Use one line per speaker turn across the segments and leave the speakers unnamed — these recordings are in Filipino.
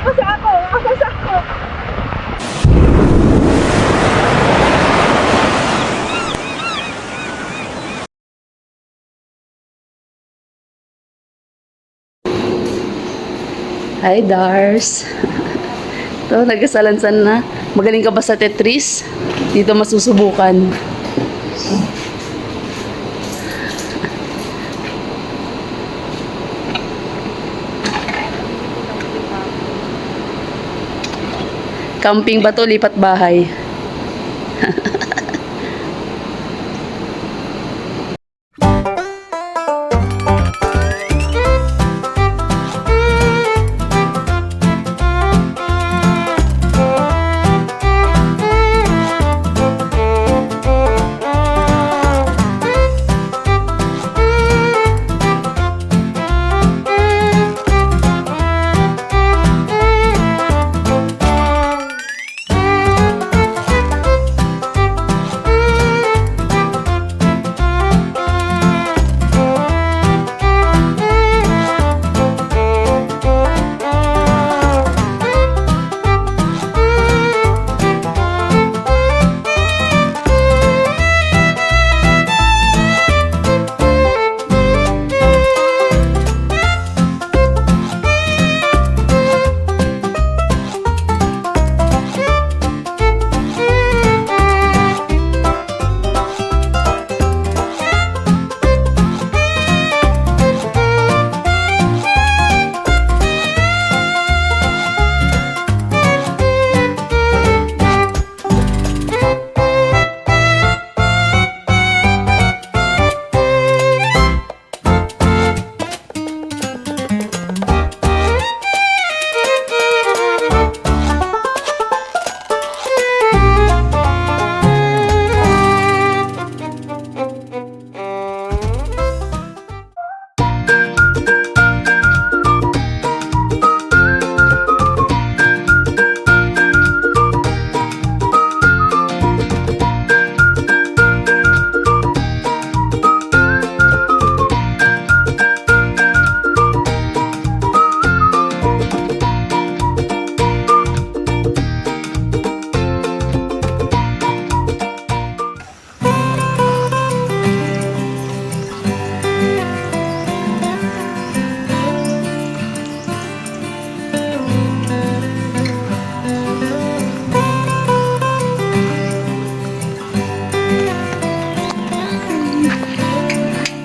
Hi, Dars. Ito, nagasalansan na. Magaling ka ba sa Tetris? Dito masusubukan. Camping ba to? Lipat bahay.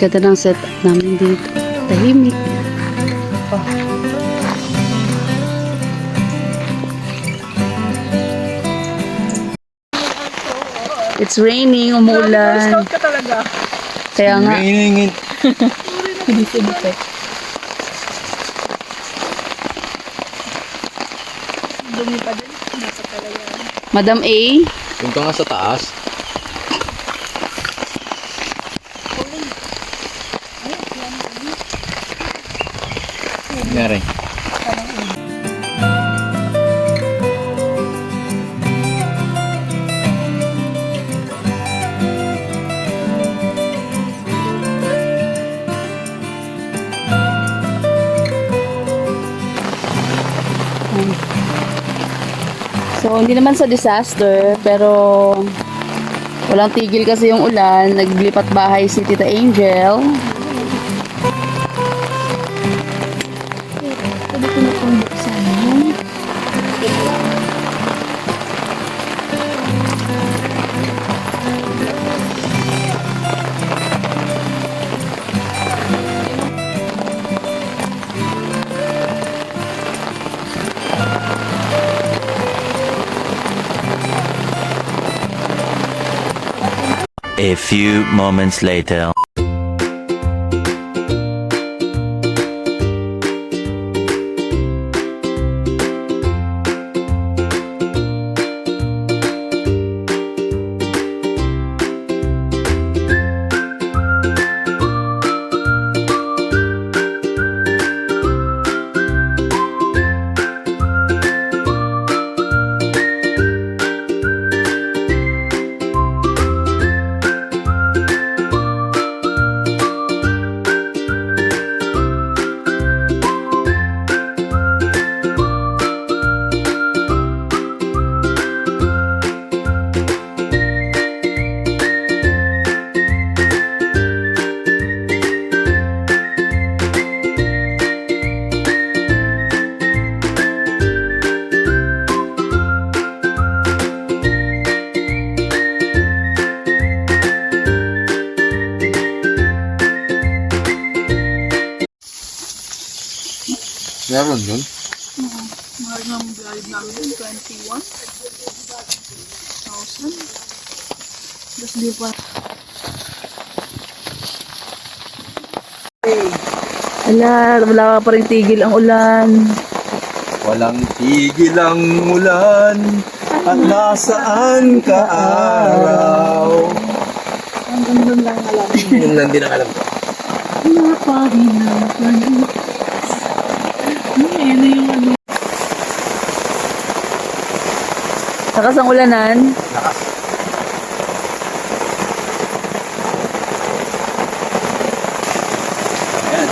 Ganda ng set namin dito. Tahimik. Oh. It's raining, umuulan.
Ka talaga.
Kaya nga.
Raining.
Sinisibite. Dumi pa din. Nasa talaga.
Madam A.
Punta nga sa taas. Nangyari.
So, hindi naman sa disaster, pero walang tigil kasi yung ulan. Naglipat bahay si Tita Angel. Pwede ko na pong buksan yun.
A few moments later.
Meron yun?
Mahal ng bayad namin yun, 21,000. Tapos di pa.
Ala, wala ka pa rin tigil ang ulan.
Walang tigil ang ulan at nasaan ka araw.
Hanggang doon lang alam.
Yun lang din ang alam ko.
Napahinapan. Ano yung ano?
Lakas ang ulanan.
Lakas. Ayan.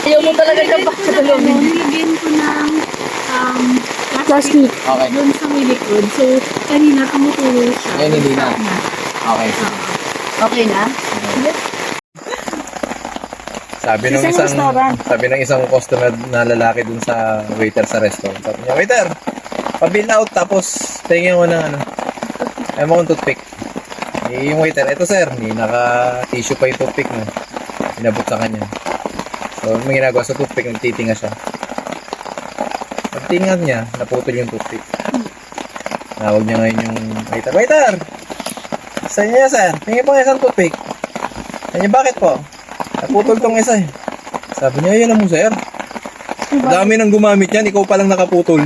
Ayaw mo talaga siya pa sa
Ano, nilagyan ko ng
plastic.
Okay.
doon sa may likod. So, kanina tumutulo siya.
Ngayon hindi na. Okay.
Okay na?
Sabi ng isang customer na lalaki dun sa waiter sa restaurant. Sabi niya, waiter, pa-bill out tapos tingin mo ng ano. Ayaw mo kong toothpick. Eh, yung waiter, eto sir, hindi naka-tissue pa yung toothpick mo. Inabot sa kanya. So, may ginagawa sa toothpick, nagtitinga siya. Pagtinga niya, naputol yung toothpick. Nawag niya ngayon yung waiter. Waiter! Sa inyo yan, sir. Tingin po isang toothpick. Kanya, bakit po? Naputol tong isa eh. Sabi niya, yan na mo, sir. Dami nang gumamit yan, ikaw palang nakaputol.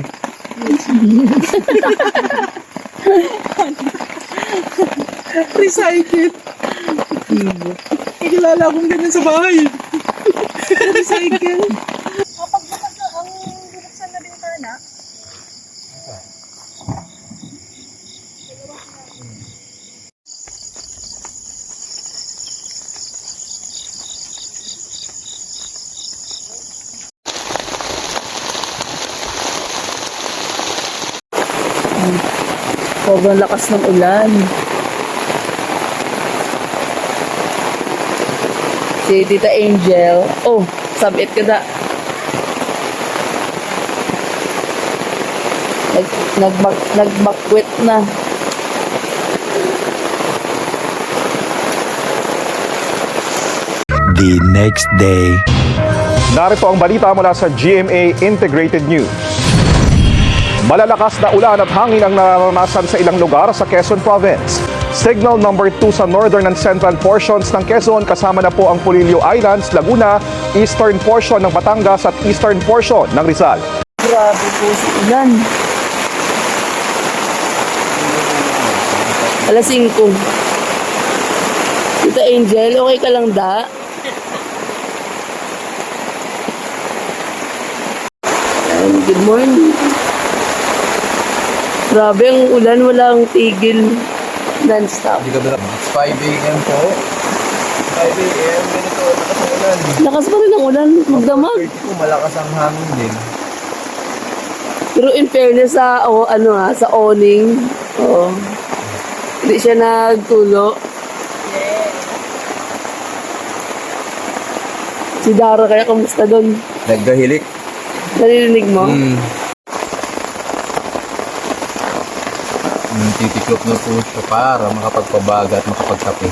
Recycle. Kilala akong ganyan sa bahay. Recycle.
Kapag bukas na ang binuksan na bintana,
Sobrang lakas ng ulan. Si Tita Angel. Oh, sabit ka da. Nagbakwit na.
The next day.
Narito ang balita mula sa GMA Integrated News. Malalakas na ulan at hangin ang nararanasan sa ilang lugar sa Quezon Province. Signal number 2 sa northern and central portions ng Quezon kasama na po ang Polillo Islands, Laguna, eastern portion ng Batangas at eastern portion ng Rizal.
Grabe po si ulan. Alas 5. Tita Angel, okay ka lang da? Good morning. Grabe ang ulan, walang tigil. Non-stop.
Hindi ka ba? It's 5 a.m. po. 5 a.m. Ganito, lakas ang ulan.
Lakas pa rin ang ulan, magdamag.
Kung malakas ang hangin din.
Pero in fairness sa, sa awning, hindi siya nagtulo. Si Dara kaya kamusta doon?
Nagdahilik.
Narinig mo?
Titiklop na po siya para makapagpabaga at makapagkape.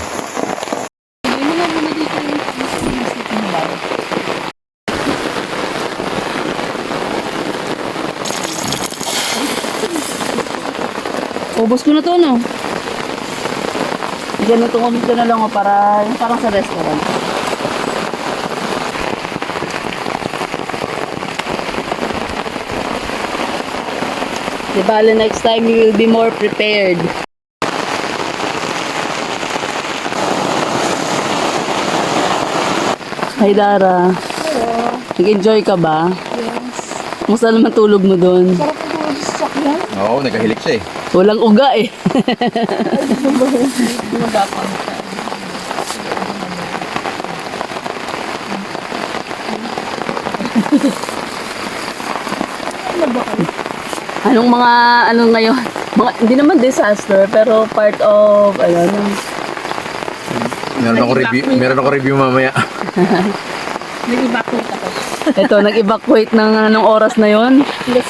Ubus ko na to, no? Ganito ko na lang para, yung parang sa restaurant. Di bale, next time you will be more prepared. Hi Dara.
hello.
Nag-enjoy ka ba?
Yes.
Kumusta naman tulog mo doon?
Sarap ang tulog sa sakyan.
Oo, nagkahilik siya eh.
Walang uga eh.
Gumagapang siya. Ano ba kayo?
Anong mga, ngayon? Mga, hindi naman disaster, pero part of,
Meron ako review mamaya.
Nag-evacuate ako.
ito, nag-evacuate ng anong oras na yon.
Ay,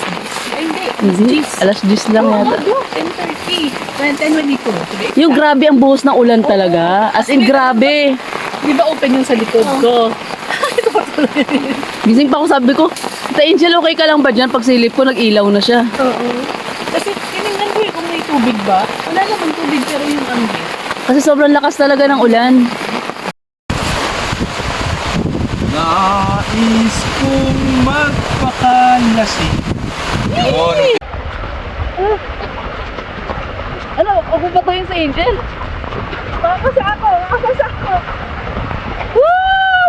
hindi.
Hindi, alas 10 lang yata.
10:30. 10 dito.
Yung grabe ang buhos ng ulan talaga. As in, grabe.
Di ba open yung sa likod ko? Ito pa tuloy.
Gising pa ako, sabi ko, Tita Angel, okay ka lang ba dyan? Pag silip ko, nag-ilaw na siya.
Oo. Kasi tinignan ko kung may tubig ba. Wala namang tubig pero yung angin.
Kasi sobrang lakas talaga ng ulan.
Nais kong magpakalasing. Yun.
Ano, ako ba to yung sa Angel?
Makakasa ako!
Woo!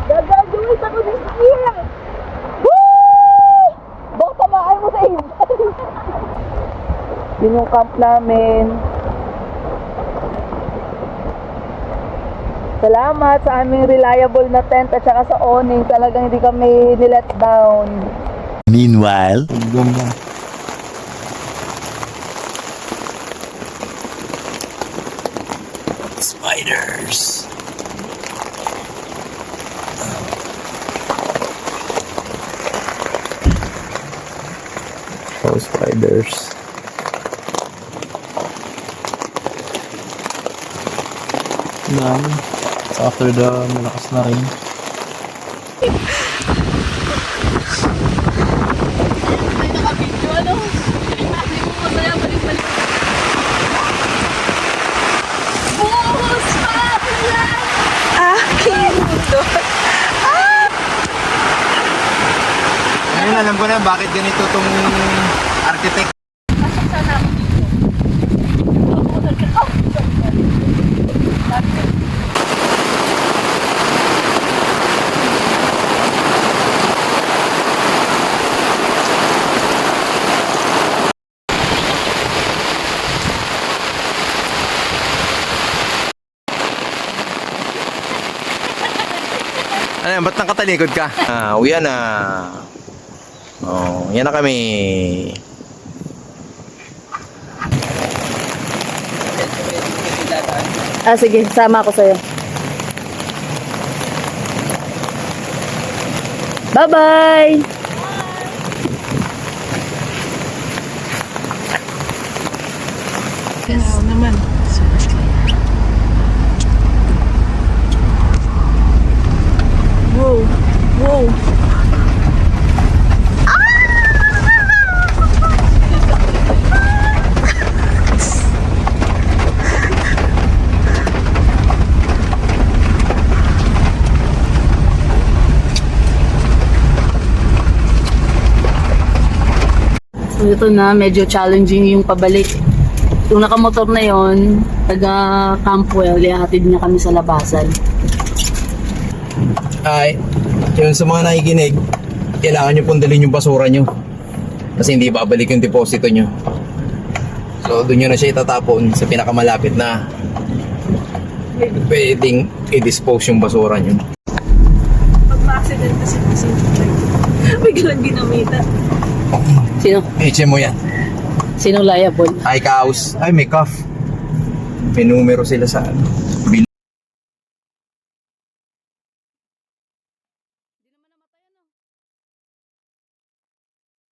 Gagaduit ako this year!
Baka tamaan mo sa Angel. Yun yung camp namin. Salamat sa aming reliable na tent at saka sa awning. Talagang hindi kami nilet down.
Meanwhile, spiders.
Oh, spiders. Dami. After the malakas na rain. Ngayon alam ko na bakit ganito tong architect. Ano yan? Ba't nakatalikod ka? Uyan na. Oh, yan na kami.
Sige, sama ako sa'yo. Bye-bye!
Yes. Naman.
Wow! Wow! So ito na, medyo challenging yung pabalik. Yung nakamotor na yon, taga Campwell, ihahatid niya kami sa labasan.
Ay, yung sa mga nakikinig, kailangan nyo pong dalhin yung basura nyo. Kasi hindi babalik yung deposito nyo. So, doon nyo na siya itatapon sa pinakamalapit na pwedeng i-dispose yung basura nyo.
Pag ma-accident kasi biglang ginamitan.
Sino?
HMO yan.
Sino liable?
Ay, kaos. Ay, may cuff. May numero sila sa ano.